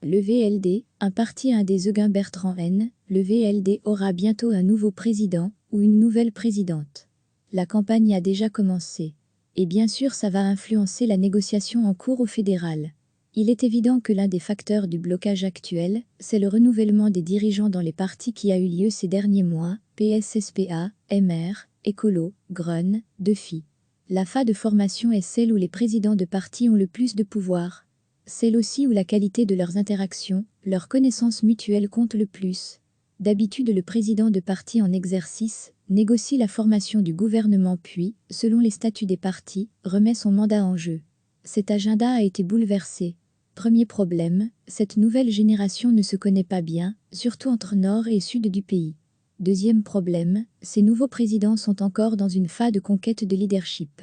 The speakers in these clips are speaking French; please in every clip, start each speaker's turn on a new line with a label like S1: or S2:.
S1: Le VLD, un parti des Euguin Bertrand N, le VLD aura bientôt un nouveau président ou une nouvelle présidente. La campagne a déjà commencé. Et bien sûr ça va influencer la négociation en cours au fédéral. Il est évident que l'un des facteurs du blocage actuel, c'est le renouvellement des dirigeants dans les partis qui a eu lieu ces derniers mois, PSSPA, MR, Écolo, Grun, Defi. La phase de formation est celle où les présidents de partis ont le plus de pouvoir. Celle aussi où la qualité de leurs interactions, leur connaissance mutuelle compte le plus. D'habitude, le président de parti en exercice négocie la formation du gouvernement puis, selon les statuts des partis, remet son mandat en jeu. Cet agenda a été bouleversé. Premier problème, cette nouvelle génération ne se connaît pas bien, surtout entre nord et sud du pays. Deuxième problème, ces nouveaux présidents sont encore dans une phase de conquête de leadership.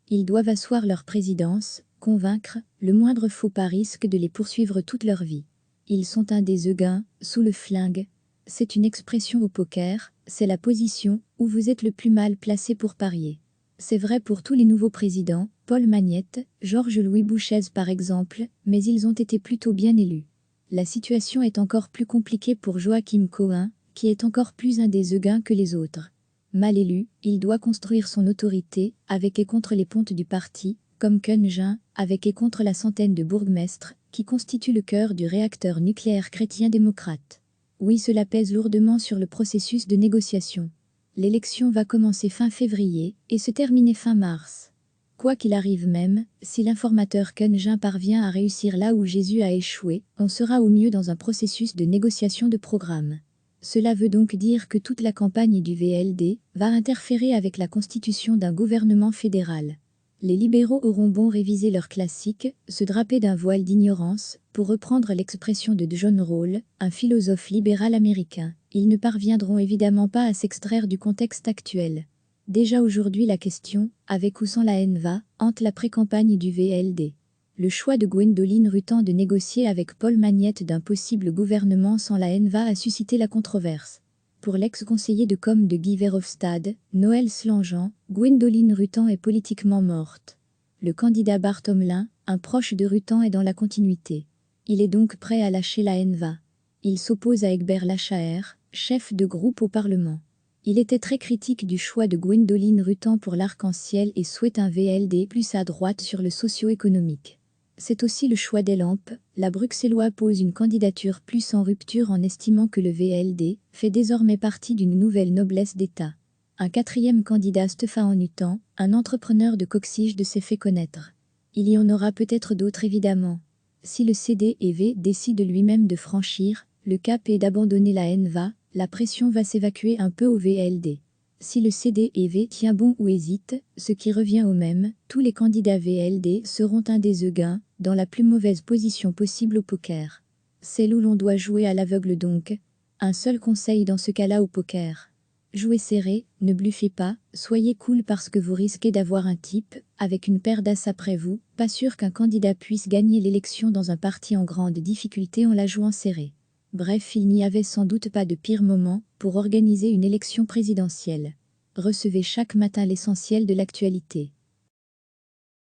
S1: Ils doivent asseoir leur présidence, convaincre, le moindre faux pas risque de les poursuivre toute leur vie. Ils sont des Euguins, sous le flingue. C'est une expression au poker, c'est la position où vous êtes le plus mal placé pour parier. C'est vrai pour tous les nouveaux présidents, Paul Magnette, Georges-Louis Bouchez par exemple, mais ils ont été plutôt bien élus. La situation est encore plus compliquée pour Joachim Cohen, qui est encore plus des Euguins que les autres. Mal élu, il doit construire son autorité, avec et contre les pontes du parti, comme Keungin, avec et contre la centaine de bourgmestres, qui constituent le cœur du réacteur nucléaire chrétien-démocrate. Oui, cela pèse lourdement sur le processus de négociation. L'élection va commencer fin février et se terminer fin mars. Quoi qu'il arrive même, si l'informateur Keungin parvient à réussir là où Jésus a échoué, on sera au mieux dans un processus de négociation de programme. Cela veut donc dire que toute la campagne du VLD va interférer avec la constitution d'un gouvernement fédéral. Les libéraux auront bon réviser leur classique, se draper d'un voile d'ignorance, pour reprendre l'expression de John Rawls, un philosophe libéral américain. Ils ne parviendront évidemment pas à s'extraire du contexte actuel. Déjà aujourd'hui la question, avec ou sans la haine va, hante la pré-campagne du VLD. Le choix de Gwendoline Rutan de négocier avec Paul Magnette d'un possible gouvernement sans la haine va a suscité la controverse. Pour l'ex-conseiller de com de Guy Verhofstadt, Noël Slangeant, Gwendoline Rutan est politiquement morte. Le candidat Bart Hommelin, un proche de Rutan, est dans la continuité. Il est donc prêt à lâcher la haine va. Il s'oppose à Egbert Lachaert, chef de groupe au Parlement. Il était très critique du choix de Gwendoline Rutan pour l'Arc-en-Ciel et souhaite un VLD plus à droite sur le socio-économique. C'est aussi le choix des lampes. La Bruxellois pose une candidature plus en rupture en estimant que le VLD fait désormais partie d'une nouvelle noblesse d'État. Un quatrième candidat, Stéphane Nutan, un entrepreneur de Coxige, s'est fait connaître. Il y en aura peut-être d'autres évidemment. Si le CDEV décide lui-même de franchir le cap et d'abandonner la NVA, la pression va s'évacuer un peu au VLD. Si le CDEV tient bon ou hésite, ce qui revient au même, tous les candidats VLD seront des Euguins, dans la plus mauvaise position possible au poker. C'est où l'on doit jouer à l'aveugle donc. Un seul conseil dans ce cas-là au poker. Jouez serré, ne bluffez pas, soyez cool parce que vous risquez d'avoir un type, avec une paire d'as après vous, pas sûr qu'un candidat puisse gagner l'élection dans un parti en grande difficulté en la jouant serré. Bref, il n'y avait sans doute pas de pire moment pour organiser une élection présidentielle. Recevez chaque matin l'essentiel de l'actualité.